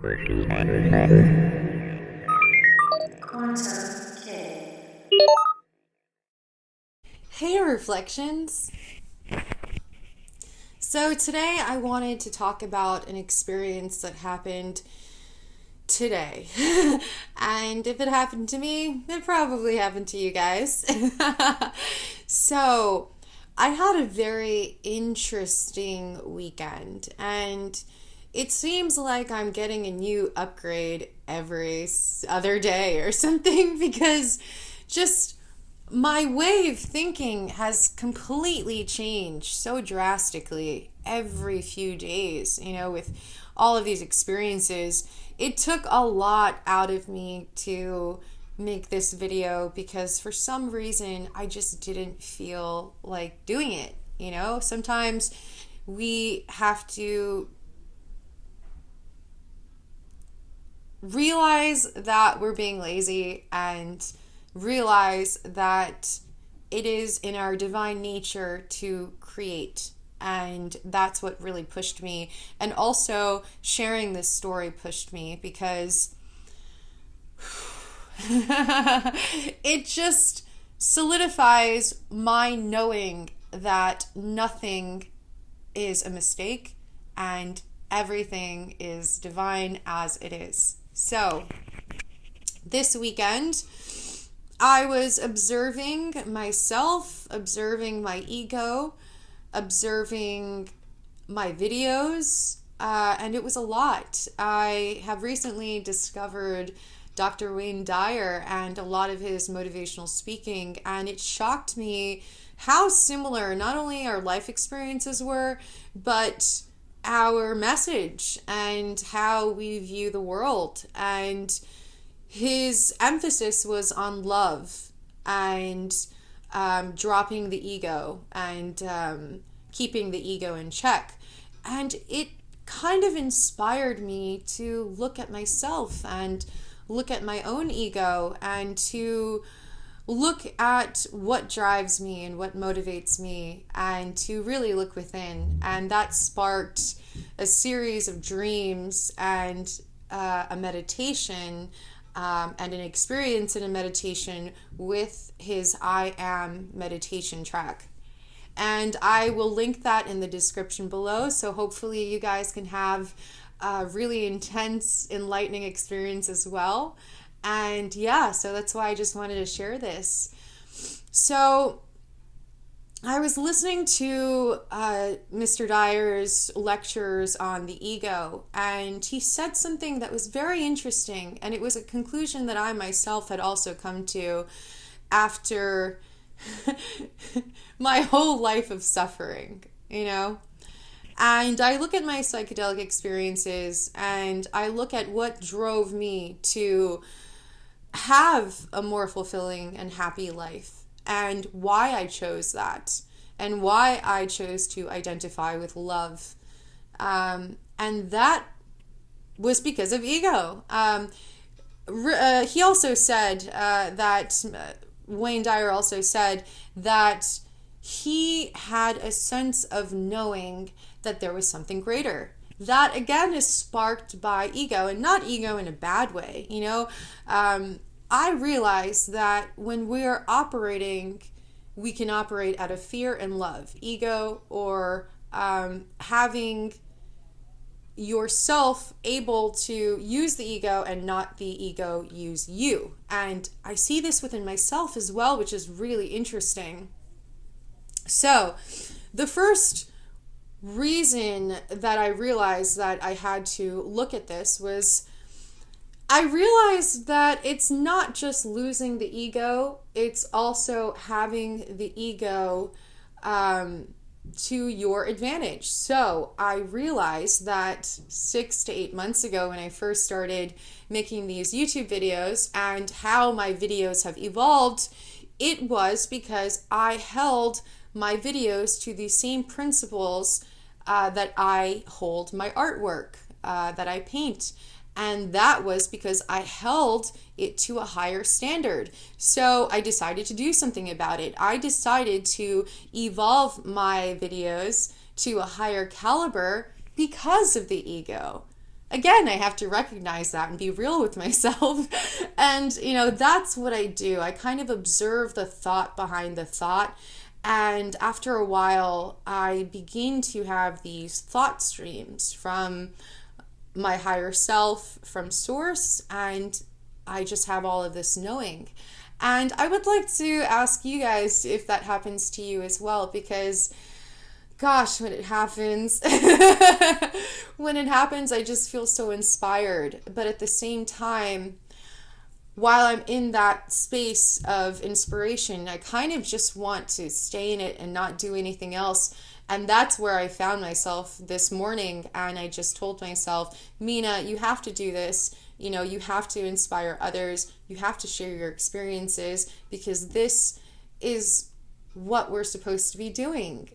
Hey Reflections! So today I wanted to talk about an experience that happened today. And if it happened to me, it probably happened to you guys. So I had a very interesting weekend, and it seems like I'm getting a new upgrade every other day or something because just my way of thinking has completely changed so drastically every few days, with all of these experiences. It took a lot out of me to make this video because for some reason I just didn't feel like doing it. Sometimes we have to realize that we're being lazy and realize that it is in our divine nature to create. And that's what really pushed me. And also sharing this story pushed me because it just solidifies my knowing that nothing is a mistake and everything is divine as it is. So, this weekend, I was observing myself, observing my ego, observing my videos, and it was a lot. I have recently discovered Dr. Wayne Dyer and a lot of his motivational speaking, and it shocked me how similar not only our life experiences were, but our message and how we view the world. And his emphasis was on love and dropping the ego and keeping the ego in check. And it kind of inspired me to look at myself and look at my own ego and to look at what drives me and what motivates me and to really look within. And that sparked a series of dreams and a meditation and an experience in a meditation with his I Am meditation track. And I will link that in the description below, so hopefully you guys can have a really intense, enlightening experience as well. And yeah, so that's why I just wanted to share this. So I was listening to Mr. Dyer's lectures on the ego, and he said something that was very interesting, and it was a conclusion that I myself had also come to after my whole life of suffering, And I look at my psychedelic experiences, and I look at what drove me to have a more fulfilling and happy life, and why I chose that, and why I chose to identify with love. And that was because of ego. He also said that, Wayne Dyer also said that he had a sense of knowing that there was something greater. That again is sparked by ego, and not ego in a bad way. I realize that when we're operating, we can operate out of fear and love, ego, or having yourself able to use the ego and not the ego use you. And I see this within myself as well, which is really interesting. So the first reason that I realized that I had to look at this was I realized that it's not just losing the ego, it's also having the ego to your advantage. So I realized that 6 to 8 months ago when I first started making these YouTube videos and how my videos have evolved, it was because I held my videos to the same principles that I hold my artwork, that I paint. And that was because I held it to a higher standard. So I decided to do something about it. I decided to evolve my videos to a higher caliber because of the ego. again, I have to recognize that and be real with myself. And, that's what I do. I kind of observe the thought behind the thought. And after a while, I begin to have these thought streams from my higher self, from source, and I just have all of this knowing. And I would like to ask you guys if that happens to you as well, because gosh, when it happens, I just feel so inspired. But at the same time, while I'm in that space of inspiration, I kind of just want to stay in it and not do anything else. And that's where I found myself this morning. And I just told myself, Mina, you have to do this. You have to inspire others. You have to share your experiences, because this is what we're supposed to be doing.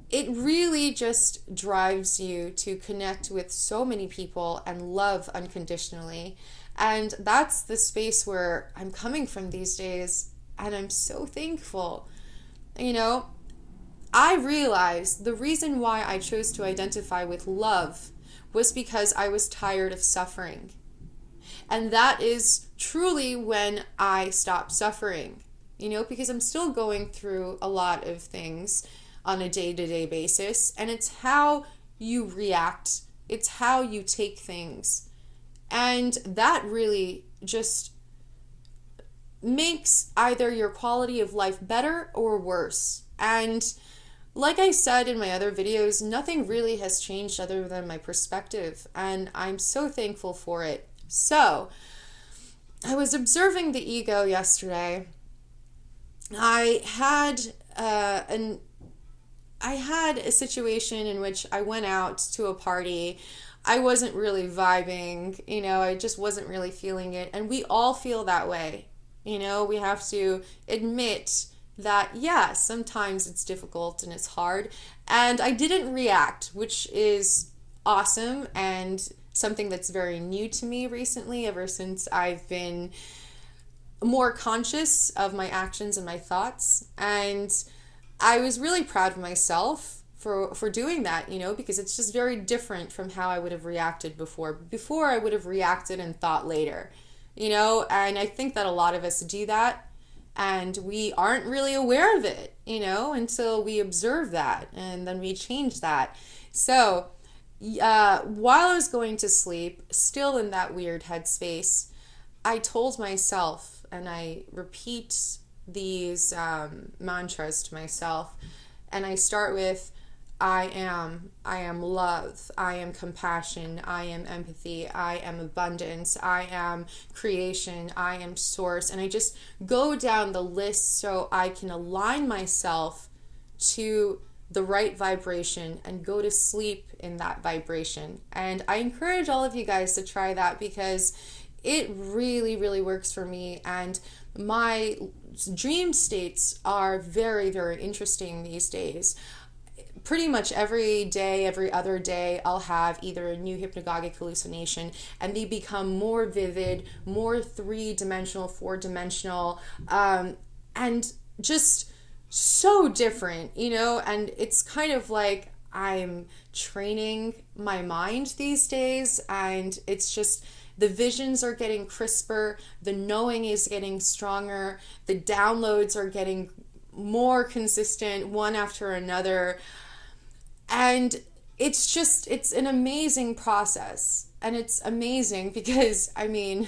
It really just drives you to connect with so many people and love unconditionally. And that's the space where I'm coming from these days, and I'm so thankful. I realized the reason why I chose to identify with love was because I was tired of suffering. And that is truly when I stopped suffering. Because I'm still going through a lot of things on a day-to-day basis, and it's how you react, it's how you take things, and that really just makes either your quality of life better or worse. And like I said in my other videos, nothing really has changed other than my perspective, and I'm so thankful for it. So I was observing the ego yesterday. I had a situation in which I went out to a party. I wasn't really vibing, I just wasn't really feeling it. And we all feel that way. We have to admit that, yeah, sometimes it's difficult and it's hard. And I didn't react, which is awesome and something that's very new to me recently, ever since I've been more conscious of my actions and my thoughts. And I was really proud of myself for doing that, because it's just very different from how I would have reacted before. Before, I would have reacted and thought later, and I think that a lot of us do that, and we aren't really aware of it, until we observe that, and then we change that. So while I was going to sleep, still in that weird headspace, I told myself, and I repeat these mantras to myself, and I start with, I am love, I am compassion, I am empathy, I am abundance, I am creation, I am source. And I just go down the list so I can align myself to the right vibration and go to sleep in that vibration. And I encourage all of you guys to try that, because it really, really works for me. And my dream states are very, very interesting these days. Pretty much every day, every other day, I'll have either a new hypnagogic hallucination, and they become more vivid, more 3-dimensional, 4-dimensional, and just so different, and it's kind of like I'm training my mind these days, and it's just, the visions are getting crisper, the knowing is getting stronger, the downloads are getting more consistent, one after another. And it's an amazing process. And it's amazing because, I'm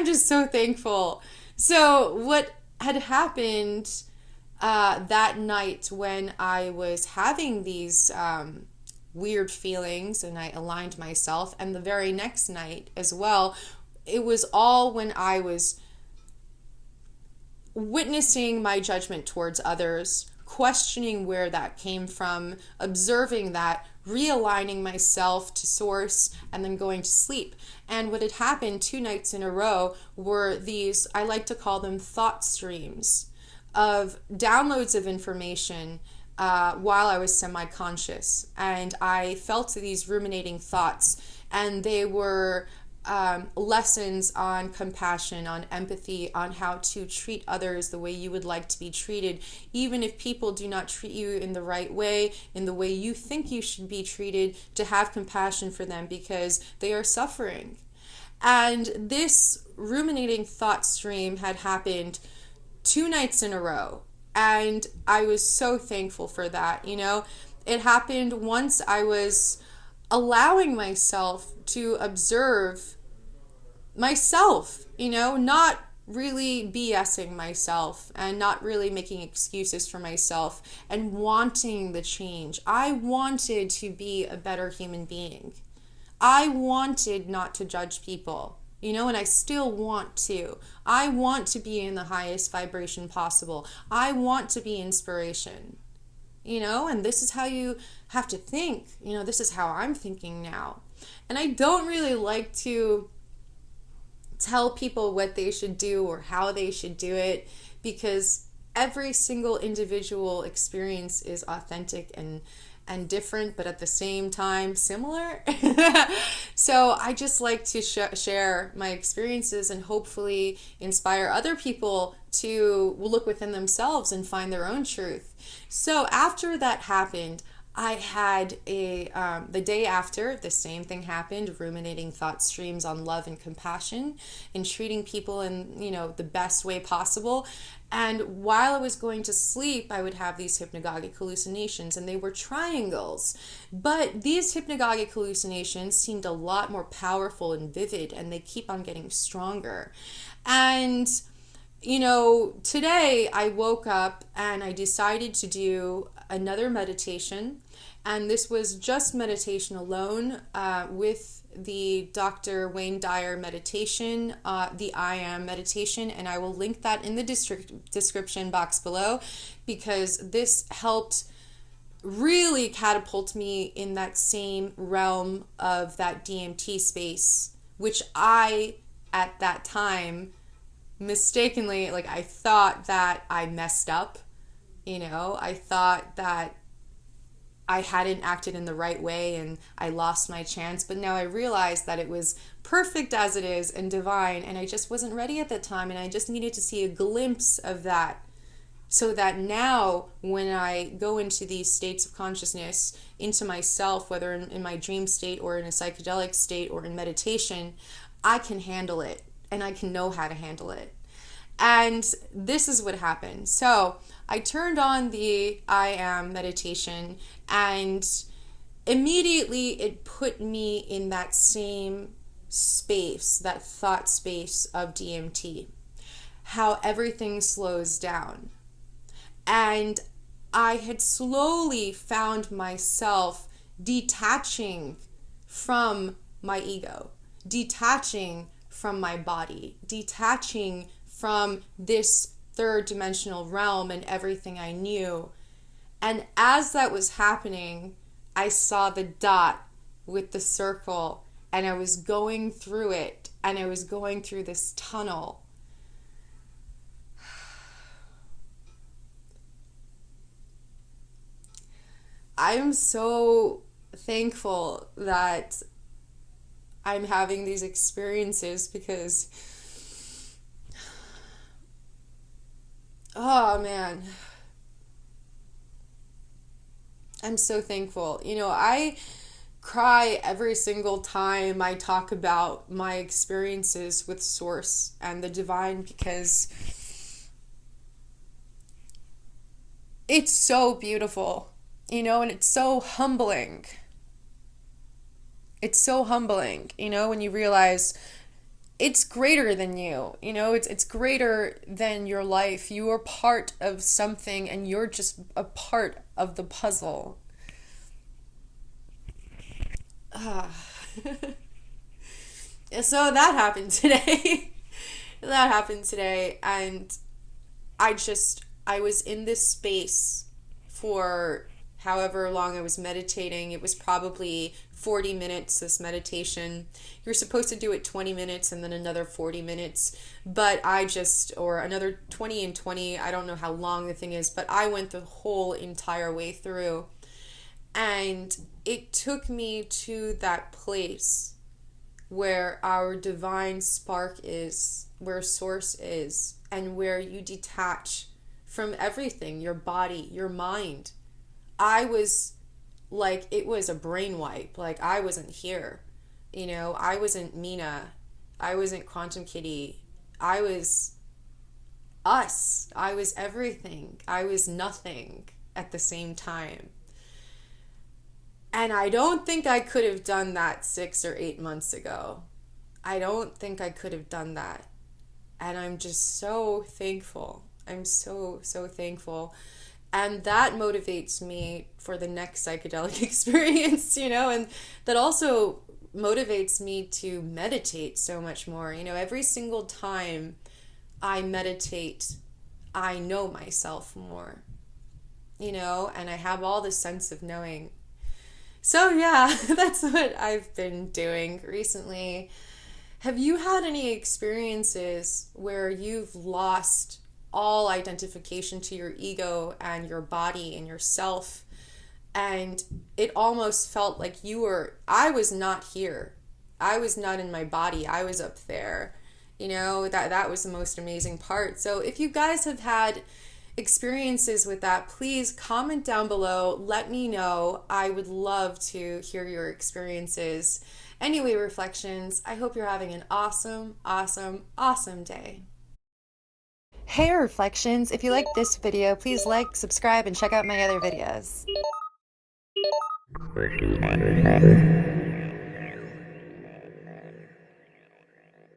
just so thankful. So what had happened that night when I was having these weird feelings and I aligned myself, and the very next night as well, it was all when I was witnessing my judgment towards others, questioning where that came from, observing that, realigning myself to source, and then going to sleep. And what had happened 2 nights in a row were these, I like to call them thought streams, of downloads of information while I was semi-conscious. And I felt these ruminating thoughts, and they were lessons on compassion, on empathy, on how to treat others the way you would like to be treated, even if people do not treat you in the right way, in the way you think you should be treated, to have compassion for them because they are suffering. And this ruminating thought stream had happened 2 nights in a row. And I was so thankful for that. It happened once I was allowing myself to observe myself, not really BSing myself and not really making excuses for myself and wanting the change. I wanted to be a better human being. I wanted not to judge people, and I still want to. I want to be in the highest vibration possible. I want to be inspiration, and this is how you have to think. This is how I'm thinking now. And I don't really like to tell people what they should do or how they should do it because every single individual experience is authentic and different, but at the same time similar. So I just like to share my experiences and hopefully inspire other people to look within themselves and find their own truth. So after that happened, I had the day after, the same thing happened, ruminating thought streams on love and compassion and treating people in, the best way possible. And while I was going to sleep, I would have these hypnagogic hallucinations, and they were triangles. But these hypnagogic hallucinations seemed a lot more powerful and vivid, and they keep on getting stronger. And today I woke up and I decided to do another meditation, and this was just meditation alone with the Dr. Wayne Dyer meditation, the I Am meditation, and I will link that in the description box below because this helped really catapult me in that same realm of that DMT space, which I, at that time, mistakenly, I thought that I messed up. I thought that I hadn't acted in the right way and I lost my chance, but now I realized that it was perfect as it is and divine, and I just wasn't ready at that time, and I just needed to see a glimpse of that so that now when I go into these states of consciousness, into myself, whether in my dream state or in a psychedelic state or in meditation, I can handle it and I can know how to handle it. And this is what happened. So I turned on the I Am meditation, and immediately it put me in that same space, that thought space of DMT, how everything slows down. And I had slowly found myself detaching from my ego, detaching from my body, detaching from this third dimensional realm and everything I knew. And as that was happening, I saw the dot with the circle, and I was going through it, and I was going through this tunnel. I'm so thankful that I'm having these experiences because oh man, I'm so thankful. I cry every single time I talk about my experiences with Source and the divine because it's so beautiful, and it's so humbling. It's so humbling, when you realize it's greater than you, it's greater than your life. You are part of something and you're just a part of the puzzle. So that happened today. That happened today, and I was in this space for however long I was meditating. It was probably 40 minutes, this meditation. You're supposed to do it 20 minutes and then another 40 minutes, but or another 20 and 20, I don't know how long the thing is, but I went the whole entire way through. And it took me to that place where our divine spark is, where source is, and where you detach from everything, your body, your mind. I was like, it was a brain wipe. Like, I wasn't here. You know, I wasn't Mina. I wasn't Quantum Kitty. I was us. I was everything. I was nothing at the same time. And I don't think I could have done that 6 or 8 months ago. I don't think I could have done that. And I'm just so thankful. I'm so, so thankful. And that motivates me for the next psychedelic experience, you know, and that also motivates me to meditate so much more. You know, every single time I meditate, I know myself more, you know, and I have all this sense of knowing. So yeah, that's what I've been doing recently. Have you had any experiences where you've lost all identification to your ego and your body and yourself, and it almost felt like I was not here. I was not in my body. I was up there. You know, that was the most amazing part. So if you guys have had experiences with that, please comment down below. Let me know. I would love to hear your experiences. Anyway, reflections, I hope you're having an awesome, awesome, awesome day. Hey, reflections, if you like this video, please like, subscribe, and check out my other videos.